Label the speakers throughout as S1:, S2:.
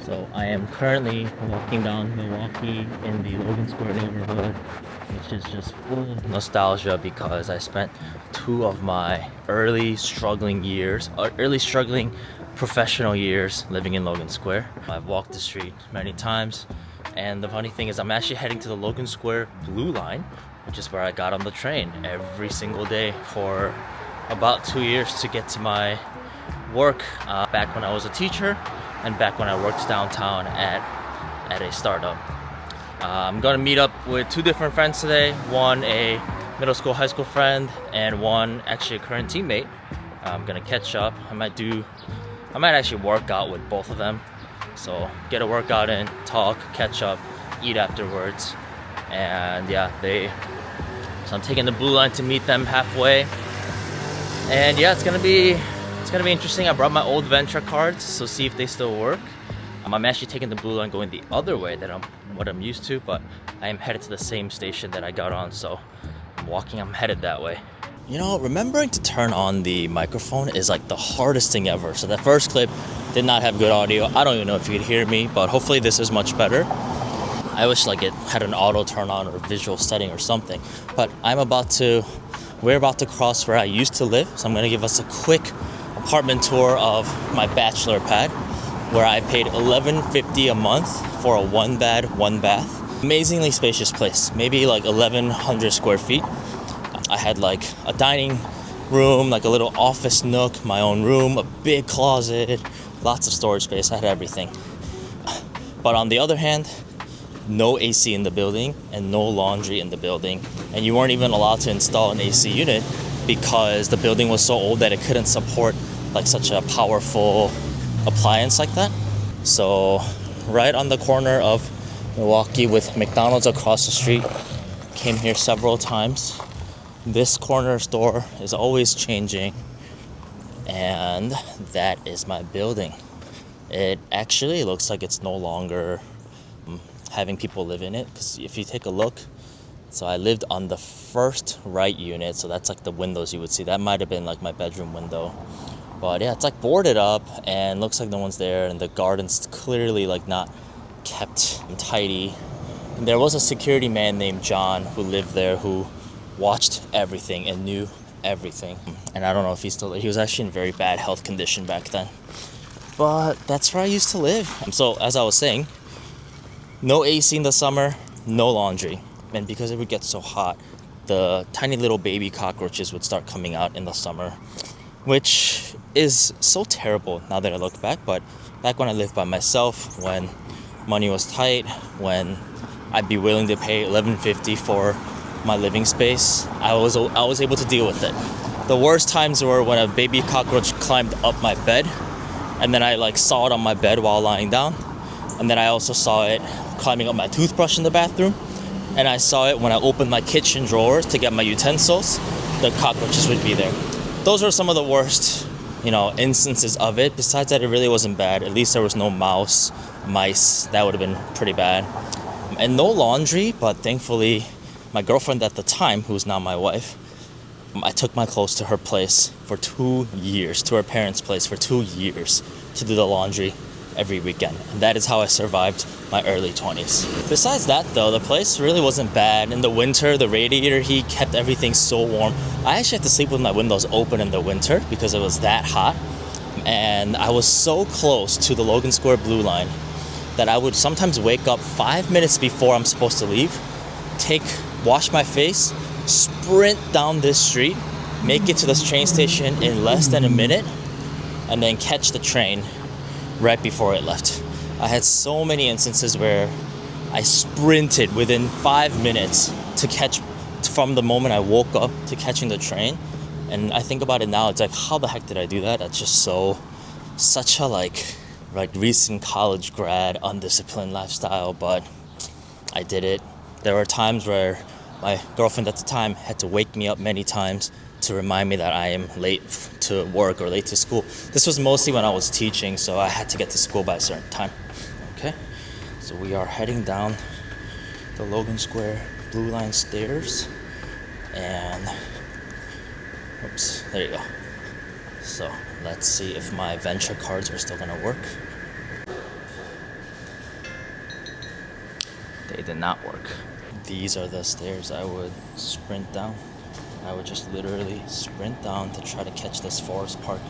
S1: So I am currently walking down Milwaukee in the Logan Square neighborhood, which is just full of nostalgia because I spent two of my early struggling professional years living in Logan Square. I've walked the street many times, and the funny thing is I'm actually heading to the Logan Square Blue Line, which is where I got on the train every single day for about 2 years to get to my work back when I was a teacher and back when I worked downtown at a startup. I'm gonna meet up with two different friends today. One a middle school, high school friend, and one actually a current teammate. I'm gonna catch up. I might actually work out with both of them. So get a workout in, talk, catch up, eat afterwards. And yeah, so I'm taking the blue line to meet them halfway. And yeah, it's gonna be interesting. I brought my old Venture cards, so see if they still work. I'm actually taking the blue line going the other way than what I'm used to, but I am headed to the same station that I got on, so I'm headed that way. You know, remembering to turn on the microphone is like the hardest thing ever. So that first clip did not have good audio. I don't even know if you could hear me, but hopefully this is much better. I wish like it had an auto turn on or visual setting or something. But we're about to cross where I used to live, so I'm gonna give us a quick apartment tour of my bachelor pad, where I paid $11.50 a month for a one bed, one bath. Amazingly spacious place, maybe like 1,100 square feet. I had like a dining room, like a little office nook, my own room, a big closet, lots of storage space. I had everything. But on the other hand, no AC in the building and no laundry in the building. And you weren't even allowed to install an AC unit because the building was so old that it couldn't support like such a powerful appliance like that. So right on the corner of Milwaukee with McDonald's across the street, came here several times. This corner store is always changing, and that is my building. It actually looks like it's no longer having people live in it, because if you take a look, so I lived on the first right unit, so that's like the windows you would see. That might have been like my bedroom window. But yeah, it's like boarded up and looks like no one's there, and the garden's clearly like not kept tidy. And there was a security man named John who lived there who watched everything and knew everything. And I don't know if he's still there. He was actually in very bad health condition back then. But that's where I used to live. So as I was saying, no AC in the summer, no laundry. And because it would get so hot, the tiny little baby cockroaches would start coming out in the summer, which is so terrible now that I look back. But back when I lived by myself, when money was tight, when I'd be willing to pay $11.50 for my living space, I was able to deal with it. The worst times were when a baby cockroach climbed up my bed, and then I like saw it on my bed while lying down, and then I also saw it climbing up my toothbrush in the bathroom, and I saw it when I opened my kitchen drawers to get my utensils. The cockroaches would be there. Those were some of the worst, instances of it. Besides that, it really wasn't bad. At least there was no mice. That would have been pretty bad. And no laundry, but thankfully, my girlfriend at the time, who's now my wife, I took my clothes to her place for 2 years, to her parents' place for 2 years, to do the laundry every weekend. And that is how I survived my early 20s. Besides that, though, the place really wasn't bad. In the winter, the radiator heat kept everything so warm. I actually had to sleep with my windows open in the winter because it was that hot. And I was so close to the Logan Square Blue Line that I would sometimes wake up 5 minutes before I'm supposed to leave, wash my face, sprint down this street, make it to the train station in less than a minute, and then catch the train right before it left. I had so many instances where I sprinted within 5 minutes to catch, from the moment I woke up to catching the train. And I think about it now, it's like, how the heck did I do that? That's just such a like recent college grad, undisciplined lifestyle, but I did it. There were times where my girlfriend at the time had to wake me up many times to remind me that I am late to work or late to school. This was mostly when I was teaching, so I had to get to school by a certain time. Okay, so we are heading down the Logan Square Blue Line stairs, and oops, there you go. So let's see if my Venture cards are still gonna work. they did not work. These are the stairs I would sprint down. I would just literally sprint down to try to catch this Forest Park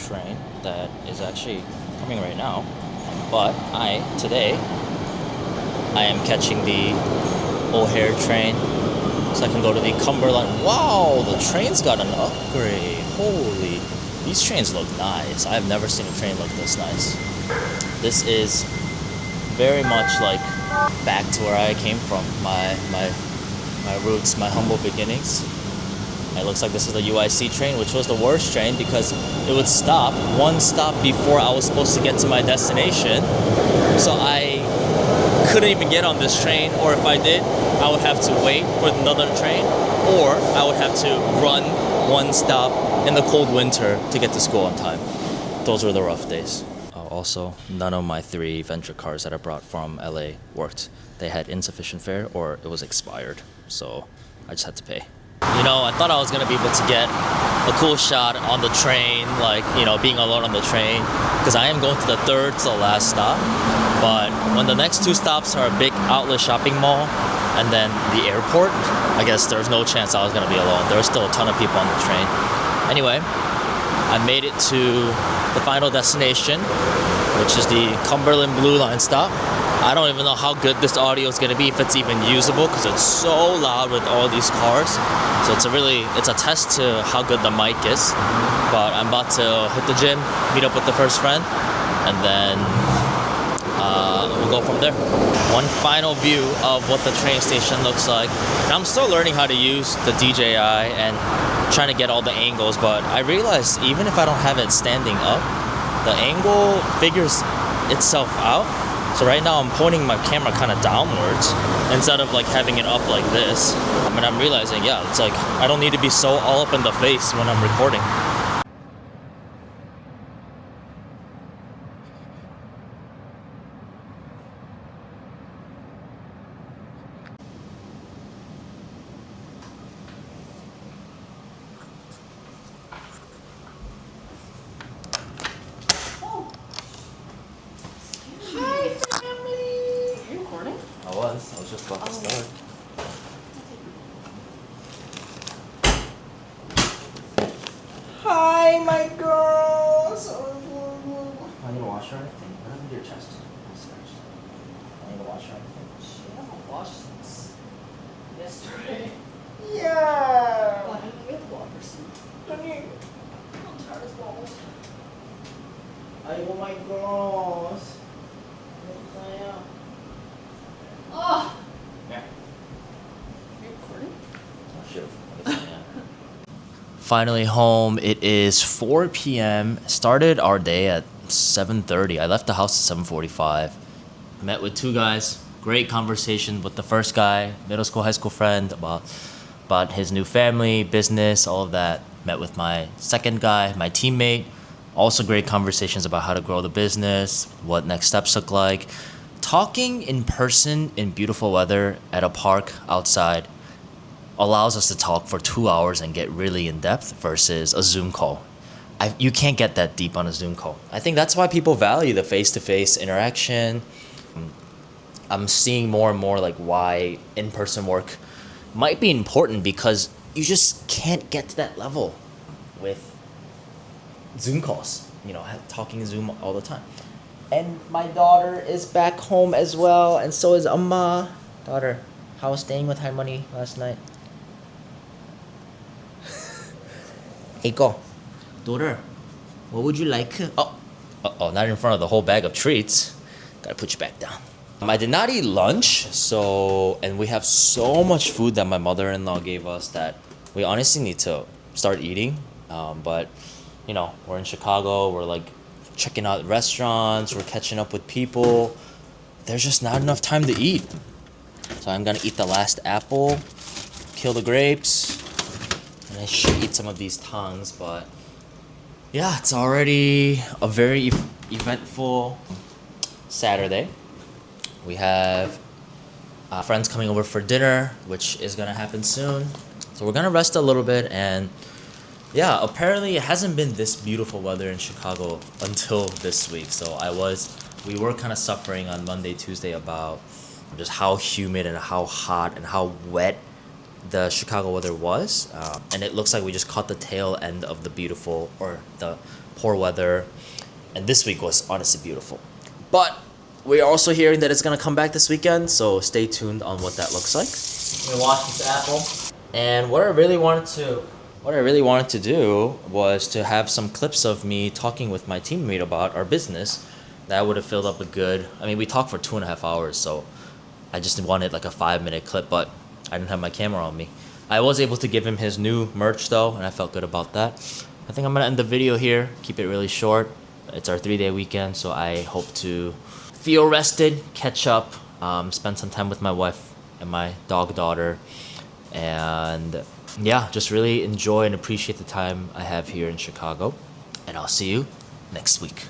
S1: train that is actually coming right now. But today, I am catching the O'Hare train so I can go to the Cumberland. Wow, the train's got an upgrade. Holy, these trains look nice. I've never seen a train look this nice. This is very much like back to where I came from, my roots, my humble beginnings. It looks like this is the UIC train, which was the worst train because it would stop one stop before I was supposed to get to my destination. So I couldn't even get on this train, or if I did, I would have to wait for another train, or I would have to run one stop in the cold winter to get to school on time. Those were the rough days. Also, none of my 3 venture cars that I brought from LA worked. They had insufficient fare or it was expired, so I just had to pay. You know, I thought I was gonna be able to get a cool shot on the train, like, you know, being alone on the train, because I am going to the third to the last stop. But when the next 2 stops are a big outlet shopping mall and then the airport, I guess there's no chance I was gonna be alone. There was still a ton of people on the train. Anyway, I made it to the final destination, which is the Cumberland Blue Line stop. I don't even know how good this audio is gonna be, if it's even usable, because it's so loud with all these cars. So it's a test to how good the mic is. But I'm about to hit the gym, meet up with the first friend, and then we'll go from there. One final view of what the train station looks like. And I'm still learning how to use the DJI and trying to get all the angles, but I realized even if I don't have it standing up, the angle figures itself out. So right now I'm pointing my camera kind of downwards instead of like having it up like this. I mean, I'm realizing, yeah, it's like I don't need to be so all up in the face when I'm recording. I was just about to start. Hi, my girls! I need to wash her anything? What happened to your chest? I need to wash her anything?
S2: She hasn't washed since yesterday.
S1: Yeah!
S2: Well, I didn't get the water soon.
S1: Honey,
S2: I'm tired as balls.
S1: I want my girls.
S2: Oh!
S1: Yeah.
S2: Are you recording?
S1: Oh, shoot. I guess I am. Finally home. It is 4 p.m. Started our day at 7:30. I left the house at 7:45. Met with 2 guys. Great conversation with the first guy, middle school, high school friend, about his new family, business, all of that. Met with my second guy, my teammate. Also great conversations about how to grow the business, what next steps look like. Talking in person in beautiful weather at a park outside allows us to talk for 2 hours and get really in depth versus a Zoom call. You can't get that deep on a Zoom call. I think that's why people value the face-to-face interaction. I'm seeing more and more like why in-person work might be important, because you just can't get to that level with Zoom calls, you know, talking Zoom all the time. And my daughter is back home as well, and so is Amma. Daughter, how was staying with Harmony last night? Hey, go. Daughter, what would you like? Oh, not in front of the whole bag of treats. Gotta put you back down. I did not eat lunch, and we have so much food that my mother-in-law gave us that we honestly need to start eating. But, you know, we're in Chicago, we're like checking out restaurants, we're catching up with people. There's just not enough time to eat. So I'm gonna eat the last apple, kill the grapes, and I should eat some of these tongs, but yeah, it's already a very eventful Saturday. We have friends coming over for dinner, which is gonna happen soon. So we're gonna rest a little bit, and yeah, apparently it hasn't been this beautiful weather in Chicago until this week. So we were kind of suffering on Monday, Tuesday about just how humid and how hot and how wet the Chicago weather was. And it looks like we just caught the tail end of the beautiful or the poor weather. And this week was honestly beautiful. But we're also hearing that it's gonna come back this weekend, so stay tuned on what that looks like. I'm gonna wash this apple. And what I really wanted to do was to have some clips of me talking with my teammate about our business. That would have filled up a good, I mean, we talked for 2.5 hours, so I just wanted like a 5-minute clip, but I didn't have my camera on me. I was able to give him his new merch though, and I felt good about that. I think I'm gonna end the video here, keep it really short. It's our 3-day weekend, so I hope to feel rested, catch up, spend some time with my wife and my dog daughter, and yeah, just really enjoy and appreciate the time I have here in Chicago. And I'll see you next week.